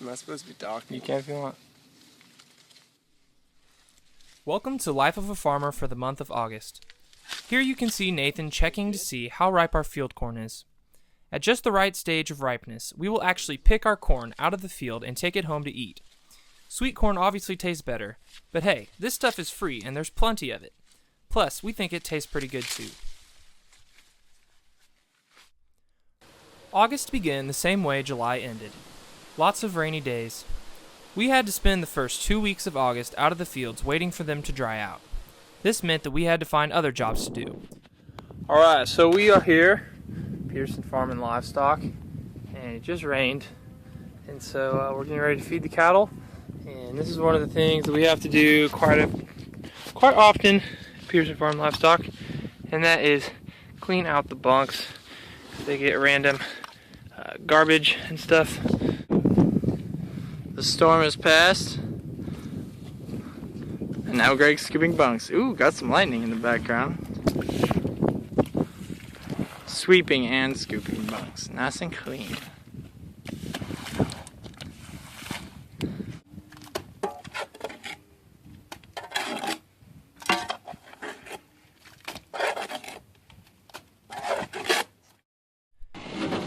Am I supposed to be talking? You can if you want. Welcome to Life of a Farmer for the month of August. Here you can see Nathan checking to see how ripe our field corn is. At just the right stage of ripeness, we will actually pick our corn out of the field and take it home to eat. Sweet corn obviously tastes better, but hey, this stuff is free and there's plenty of it. Plus, we think it tastes pretty good too. August began the same way July ended. Lots of rainy days. We had to spend the first 2 weeks of August out of the fields waiting for them to dry out. This meant that we had to find other jobs to do. Alright, so we are here, Peterson Farm and Livestock, and it just rained. And so we're getting ready to feed the cattle. And this is one of the things that we have to do quite often at Peterson Farm and Livestock. And that is clean out the bunks. They get random garbage and stuff. The storm has passed. And now Greg's scooping bunks. Ooh, got some lightning in the background. Sweeping and scooping bunks. Nice and clean.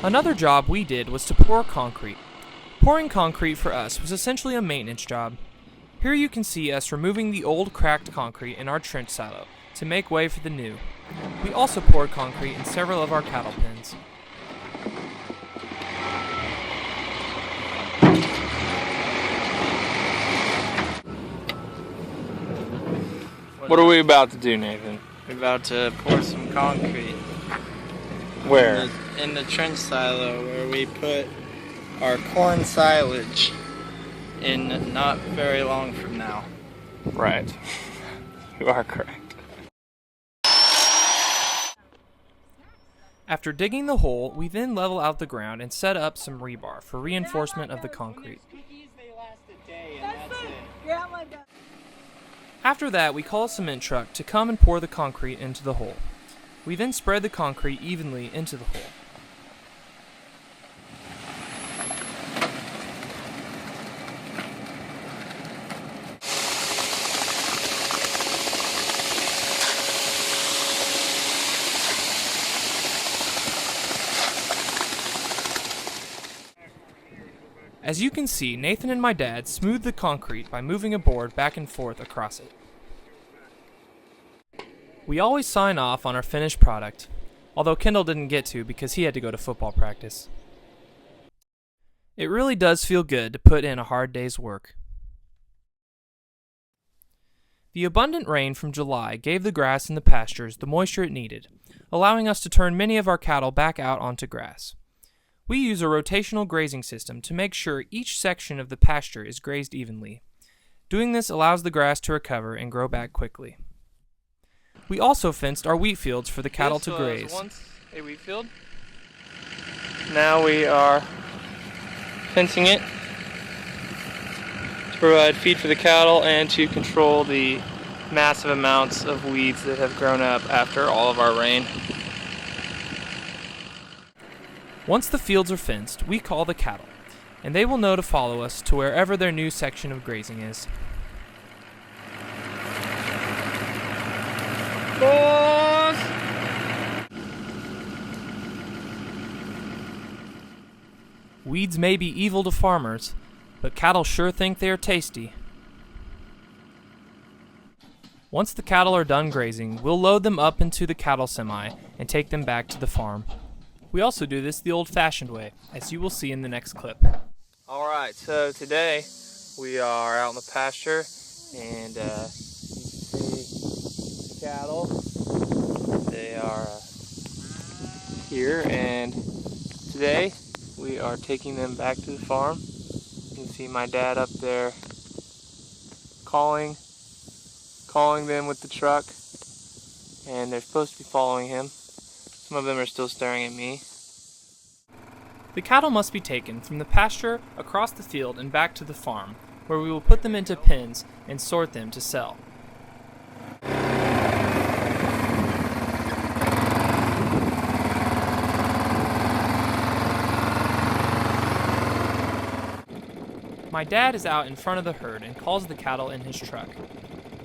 Another job we did was to pour concrete. Pouring concrete for us was essentially a maintenance job. Here you can see us removing the old cracked concrete in our trench silo to make way for the new. We also poured concrete in several of our cattle pens. What are we about to do, Nathan? We're about to pour some concrete. Where? In the trench silo where we put our corn silage in not very long from now. Right. You are correct. After digging the hole, we then level out the ground and set up some rebar for reinforcement of the concrete. After that, we call a cement truck to come and pour the concrete into the hole. We then spread the concrete evenly into the hole. As you can see, Nathan and my dad smoothed the concrete by moving a board back and forth across it. We always sign off on our finished product, although Kendall didn't get to because he had to go to football practice. It really does feel good to put in a hard day's work. The abundant rain from July gave the grass in the pastures the moisture it needed, allowing us to turn many of our cattle back out onto grass. We use a rotational grazing system to make sure each section of the pasture is grazed evenly. Doing this allows the grass to recover and grow back quickly. We also fenced our wheat fields for the cattle to graze. This was once a wheat field. Now we are fencing it to provide feed for the cattle and to control the massive amounts of weeds that have grown up after all of our rain. Once the fields are fenced, we call the cattle, and they will know to follow us to wherever their new section of grazing is. Boss! Weeds may be evil to farmers, but cattle sure think they are tasty. Once the cattle are done grazing, we'll load them up into the cattle semi and take them back to the farm. We also do this the old-fashioned way, as you will see in the next clip. Alright, so today we are out in the pasture and you can see the cattle. They are here, and today we are taking them back to the farm. You can see my dad up there calling them with the truck, and they're supposed to be following him. Some of them are still staring at me. The cattle must be taken from the pasture across the field and back to the farm, where we will put them into pens and sort them to sell. My dad is out in front of the herd and calls the cattle in his truck.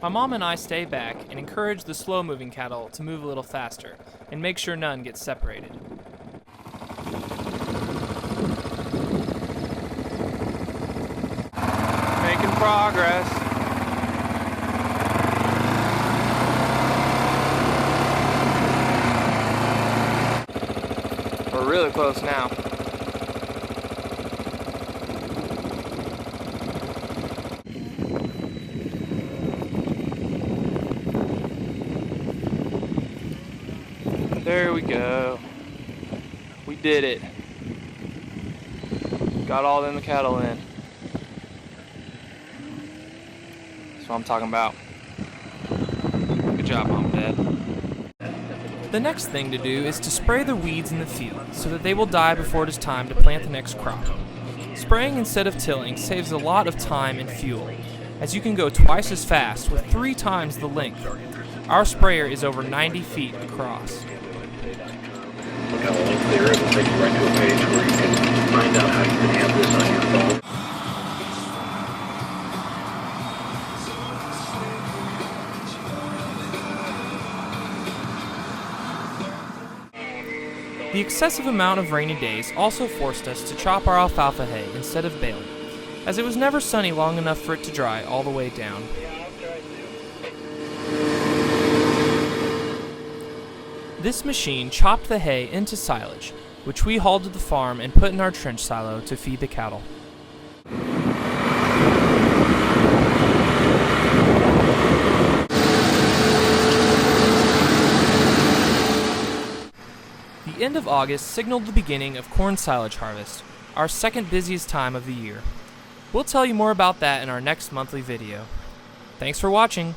My mom and I stay back and encourage the slow-moving cattle to move a little faster and make sure none get separated. Making progress. We're really close now. There we go. We did it. Got all them cattle in. That's what I'm talking about. Good job, Mom and Dad. The next thing to do is to spray the weeds in the field so that they will die before it is time to plant the next crop. Spraying instead of tilling saves a lot of time and fuel, as you can go twice as fast with 3 times the length. Our sprayer is over 90 feet across. Look how all clear, it will take you right to a page where you can find out how you can have this on your phone. The excessive amount of rainy days also forced us to chop our alfalfa hay instead of baling, as it was never sunny long enough for it to dry all the way down. This machine chopped the hay into silage, which we hauled to the farm and put in our trench silo to feed the cattle. The end of August signaled the beginning of corn silage harvest, our second busiest time of the year. We'll tell you more about that in our next monthly video. Thanks for watching!